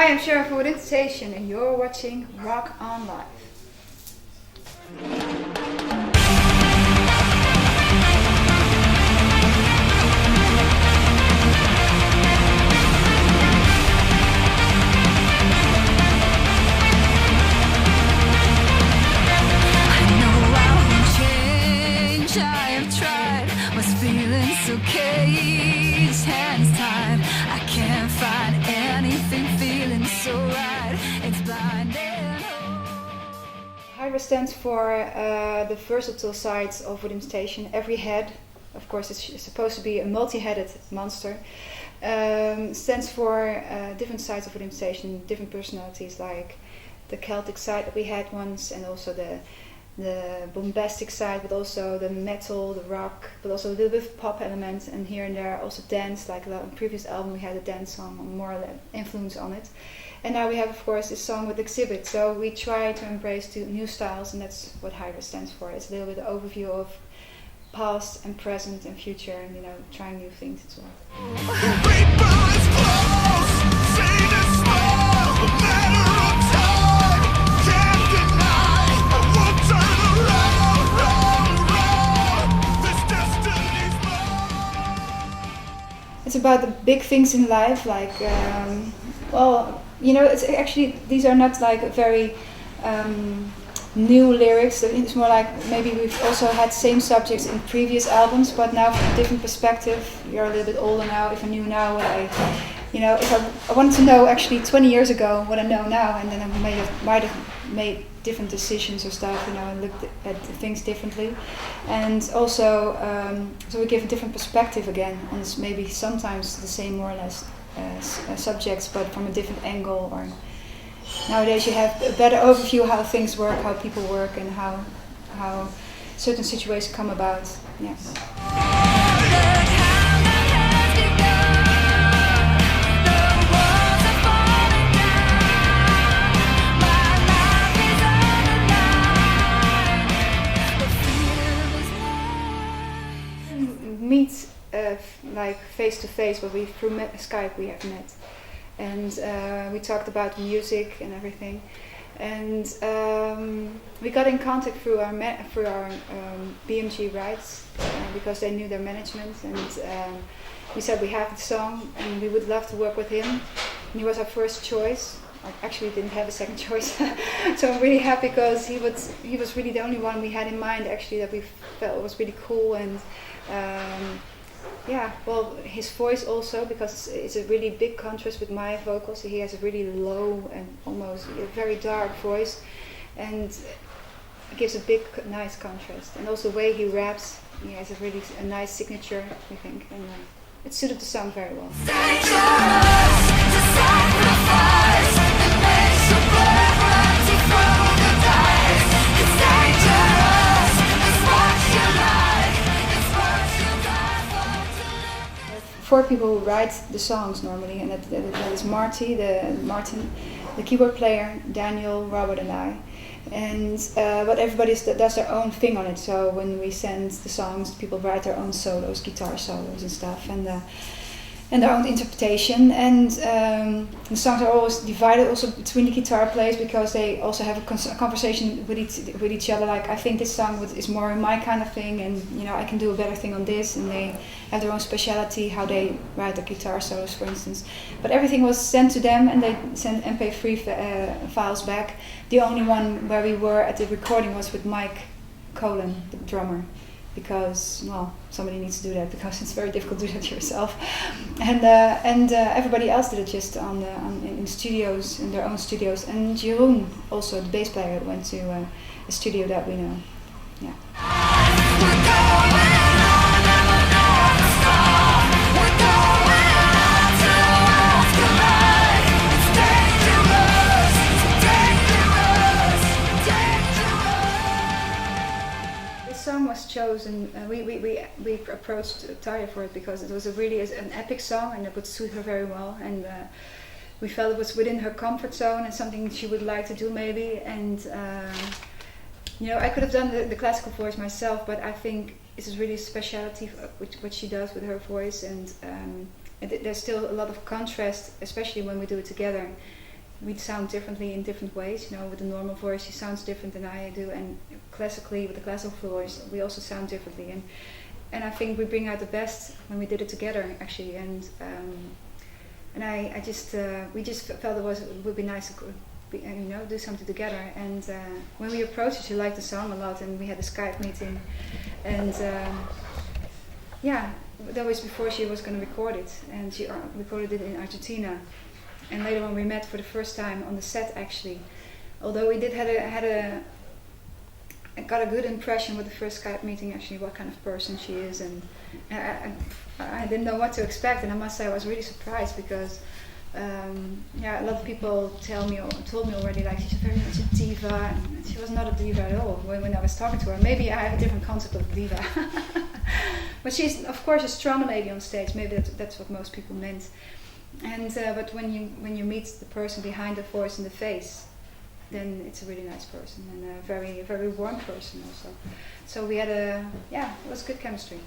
Hi, I'm Sharon from Within Station, and you're watching Rocknlive. So caged, hands tied, I can't find anything feeling so right. It's blinding. Hydra stands for the versatile sides of Within Station. Every head, of course, it's supposed to be a multi-headed monster. Stands for different sides of Within Station, different personalities, like the Celtic side that we had once, and also the bombastic side, but also the metal, the rock, but also a little bit of pop elements, and here and there also dance. Like the previous album we had a dance song, more influence on it. And now we have, of course, this song with Xzibit. So we try to embrace two new styles, and that's what Hydra stands for. It's a little bit of overview of past and present and future, and trying new things as well. It's about the big things in life, like, it's actually, these are not like very new lyrics. It's more like maybe we've also had same subjects in previous albums, but now from a different perspective. You're a little bit older now. If I knew now what if I wanted to know actually 20 years ago what I know now, and then I might have made different decisions or stuff, and looked at things differently. And also, so we give a different perspective again on this, maybe sometimes the same more or less subjects, but from a different angle. Or nowadays you have a better overview how things work, how people work, and how certain situations come about. Yes. Meet like face to face, but through Skype we have met, and we talked about music and everything, and we got in contact through our BMG rights because they knew their management, and we said we have the song and we would love to work with him, and he was our first choice. Actually didn't have a second choice. So I'm really happy because he was really the only one we had in mind actually that we felt was really cool. And his voice also, because it's a really big contrast with my vocals. He has a really low and almost a very dark voice, and it gives a big nice contrast. And also the way he raps, he has a nice signature, I think, and it suited the song very well. Four people who write the songs normally, and that is Martin, the keyboard player, Daniel, Robert, and I. And but everybody does their own thing on it. So when we send the songs, people write their own solos, guitar solos and stuff, and their own interpretation. And the songs are always divided also between the guitar players, because they also have a conversation with each other. Like, I think this song is more my kind of thing, and I can do a better thing on this. And they have their own speciality, how they write their guitar solos, for instance. But everything was sent to them, and they sent MP3 files back. The only one where we were at the recording was with Mike Colin, the drummer, because somebody needs to do that, because it's very difficult to do that yourself. And everybody else did it just in studios, in their own studios. And Jeroen, also the bass player, went to a studio that we know. Yeah. Song was chosen. We approached Tarja for it because it was really an epic song, and it would suit her very well. And we felt it was within her comfort zone and something she would like to do maybe. And I could have done the classical voice myself, but I think this is really a speciality what she does with her voice, and there's still a lot of contrast, especially when we do it together. we sound differently in different ways. You know, with the normal voice, she sounds different than I do, and classically with the classical voice, we also sound differently. And I think we bring out the best when we did it together, actually. And I just we just felt it would be nice to do something together. And when we approached her, she liked the song a lot, and we had a Skype meeting. And that was before she was going to record it, and she recorded it in Argentina. And later on, we met for the first time on the set, actually. Although we did got a good impression with the first Skype meeting, actually, what kind of person she is, and I didn't know what to expect, and I must say I was really surprised because a lot of people told me already, like, she's very much a diva, and she was not a diva at all when I was talking to her. Maybe I have a different concept of diva. But she's, of course, a strong lady on stage. Maybe that's what most people meant. And but when you meet the person behind the voice and the face, then it's a really nice person and a very, very warm person also. So we had it was good chemistry.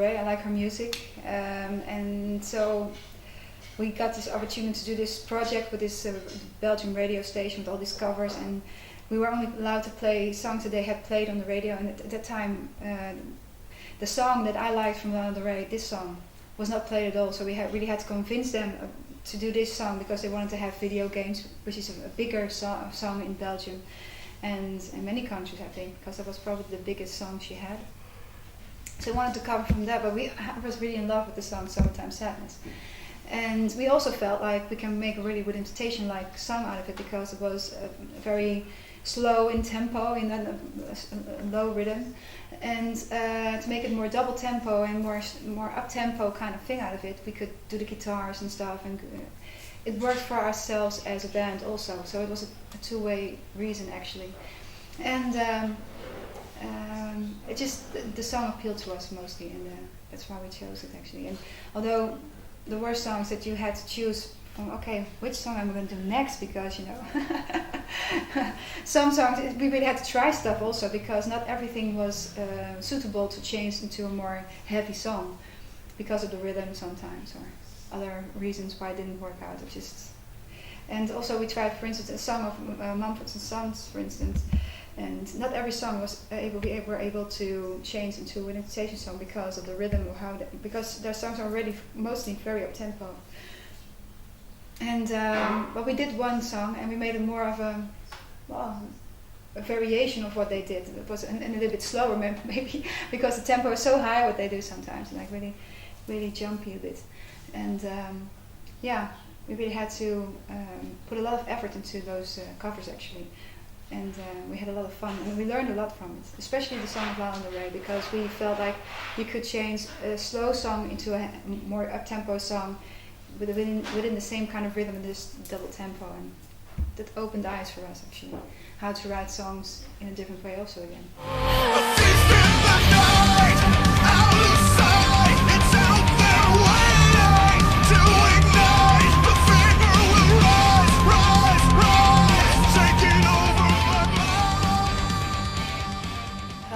I like her music, and so we got this opportunity to do this project with this Belgian radio station with all these covers, and we were only allowed to play songs that they had played on the radio. And at that time, the song that I liked from Lana Del Rey, this song, was not played at all. So we really had to convince them to do this song because they wanted to have video games, which is a bigger song in Belgium and in many countries, I think, because that was probably the biggest song she had. So I wanted to cover from that, but I was really in love with the song "Summertime Sadness," and we also felt like we can make a really good invitation-like song out of it because it was very slow in tempo and then a low rhythm, and to make it more double tempo and more up tempo kind of thing out of it, we could do the guitars and stuff, and it worked for ourselves as a band also. So it was a two-way reason actually, and. It just the song appealed to us mostly, and that's why we chose it actually. And although there were songs that you had to choose from, okay, which song am I going to do next? Because some songs we really had to try stuff also because not everything was suitable to change into a more heavy song because of the rhythm sometimes or other reasons why it didn't work out. And also we tried, for instance, a song of Mumford & Sons, for instance. And not every song we were able to change into an invitation song because of the rhythm or because their songs are already mostly very up tempo. And but we did one song and we made it more of a variation of what they did. It was and a little bit slower maybe because the tempo is so high what they do sometimes, like really, really jumpy a bit. And we really had to put a lot of effort into those covers actually. And we had a lot of fun, and we learned a lot from it, especially the song of Lana Del Rey, because we felt like you could change a slow song into a more up-tempo song within the same kind of rhythm and this double tempo, and that opened eyes for us actually, how to write songs in a different way also again.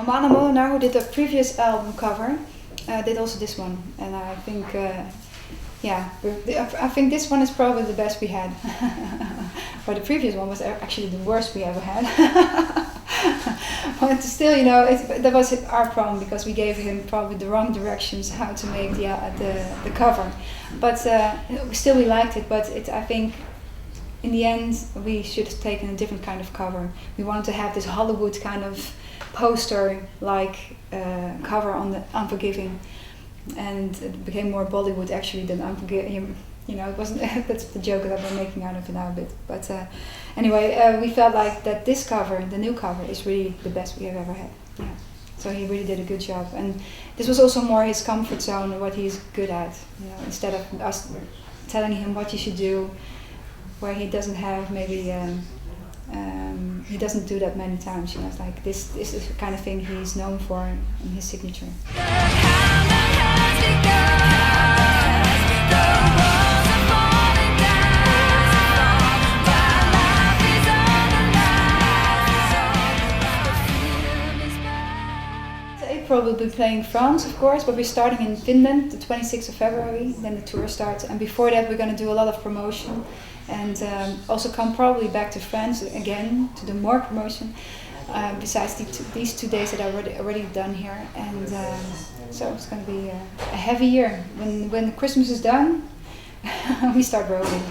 Mana Molenaar, who did the previous album cover, did also this one, and I think, I think this one is probably the best we had. But the previous one was actually the worst we ever had. But still, that was our problem because we gave him probably the wrong directions how to make the cover. But still, we liked it. But I think. In the end, we should have taken a different kind of cover. We wanted to have this Hollywood kind of poster-like cover on the Unforgiving, and it became more Bollywood actually than Unforgiving. It wasn't. That's the joke that we're making out of it now a bit. But anyway, we felt like that this cover, the new cover, is really the best we have ever had. Yeah. So he really did a good job, and this was also more his comfort zone and what he's good at. Instead of us telling him what he should do. Where he doesn't have maybe He doesn't do that many times. It's like this is the kind of thing he's known for in his signature. April we'll be playing France, of course, but we're starting in Finland the 26th of February, then the tour starts, and before that we're going to do a lot of promotion and also come probably back to France again to do more promotion besides these 2 days that I've already done here, and so it's going to be a heavy year. When Christmas is done, we start rolling.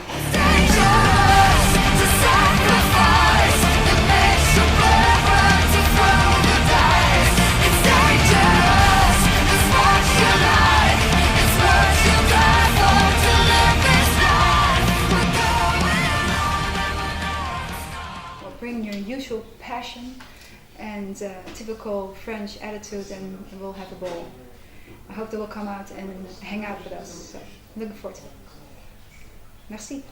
Bring your usual passion and typical French attitude, and we'll have a ball. I hope they will come out and hang out with us. So, looking forward to it. Merci.